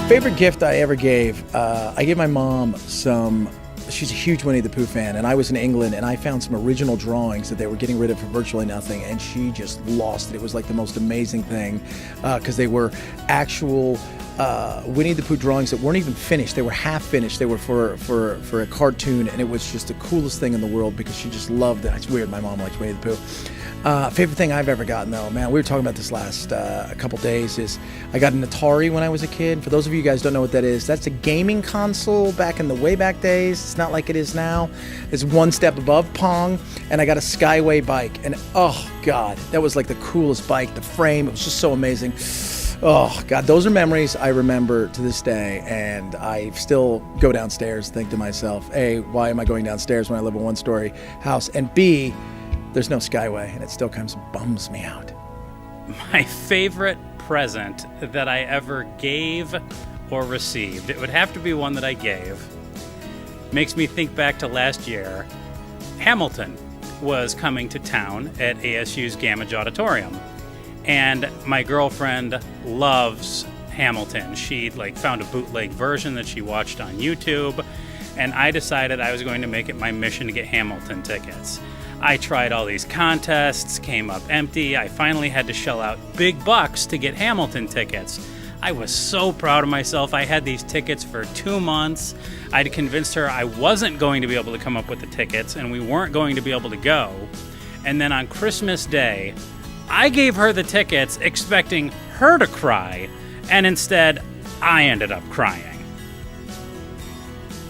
Favorite gift I ever gave, I gave my mom some, she's a huge Winnie the Pooh fan, and I was in England and I found some original drawings that they were getting rid of for virtually nothing, and she just lost it. It was like the most amazing thing, because they were actual Winnie the Pooh drawings that weren't even finished. They were half finished. They were for a cartoon, and it was just the coolest thing in the world because she just loved it. It's weird, my mom likes Winnie the Pooh. Favorite thing I've ever gotten, though, man, we were talking about this last a couple days, is I got an Atari when I was a kid. For those of you guys who don't know what that is, that's a gaming console back in the way back days. It's not like it is now. It's one step above Pong, and I got a Skyway bike, and oh God, that was like the coolest bike. The frame, it was just so amazing. Oh God, those are memories I remember to this day, and I still go downstairs and think to myself, A, why am I going downstairs when I live in a one-story house, and B, there's no Skyway, and it still comes and bums me out. My favorite present that I ever gave or received, it would have to be one that I gave. Makes me think back to last year. Hamilton was coming to town at ASU's Gamage Auditorium, and my girlfriend loves Hamilton. She found a bootleg version that she watched on YouTube, and I decided I was going to make it my mission to get Hamilton tickets. I tried all these contests, came up empty. I finally had to shell out big bucks to get Hamilton tickets. I was so proud of myself. I had these tickets for 2 months. I'd convinced her I wasn't going to be able to come up with the tickets and we weren't going to be able to go. And then on Christmas Day, I gave her the tickets expecting her to cry, and instead, I ended up crying.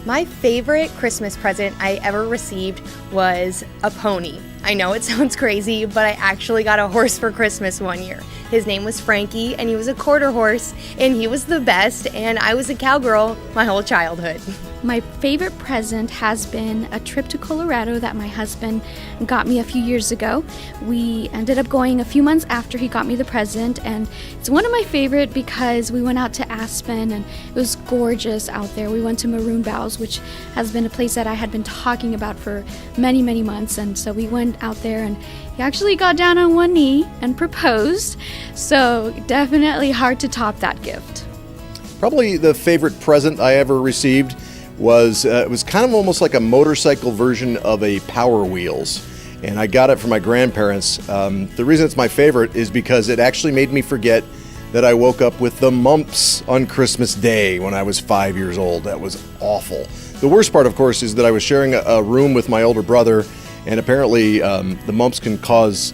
My favorite Christmas present I ever received was a pony. I know it sounds crazy, but I actually got a horse for Christmas one year. His name was Frankie, and he was a quarter horse, and he was the best, and I was a cowgirl my whole childhood. My favorite present has been a trip to Colorado that my husband got me a few years ago. We ended up going a few months after he got me the present, and it's one of my favorite because we went out to Aspen and it was gorgeous out there. We went to Maroon Boughs, which has been a place that I had been talking about for many, many months, and so we went out there and he actually got down on one knee and proposed, so definitely hard to top that gift. Probably the favorite present I ever received was it was kind of almost like a motorcycle version of a Power Wheels, and I got it from my grandparents. The reason it's my favorite is because it actually made me forget that I woke up with the mumps on Christmas Day when I was 5 years old. That was awful. The worst part, of course, is that I was sharing a room with my older brother, and apparently the mumps can cause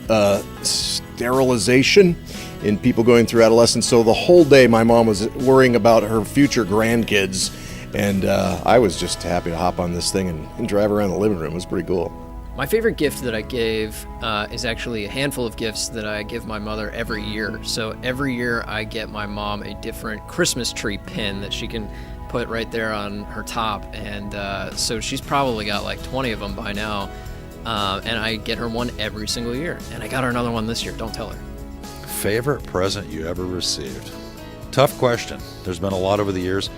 sterilization in people going through adolescence. So the whole day my mom was worrying about her future grandkids, and I was just happy to hop on this thing and drive around the living room. It was pretty cool. My favorite gift that I gave is actually a handful of gifts that I give my mother every year. So every year I get my mom a different Christmas tree pin that she can put right there on her top, and so she's probably got like 20 of them by now, and I get her one every single year, and I got her another one this year. Don't tell her. Favorite present you ever received? Tough question. There's been a lot over the years.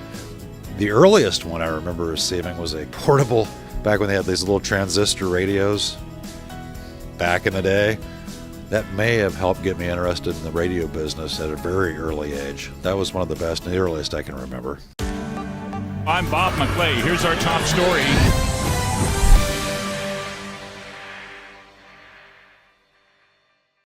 The earliest one I remember receiving was a portable, back when they had these little transistor radios back in the day. That may have helped get me interested in the radio business at a very early age. That was one of the best and the earliest I can remember. I'm Bob McClay. Here's our top story.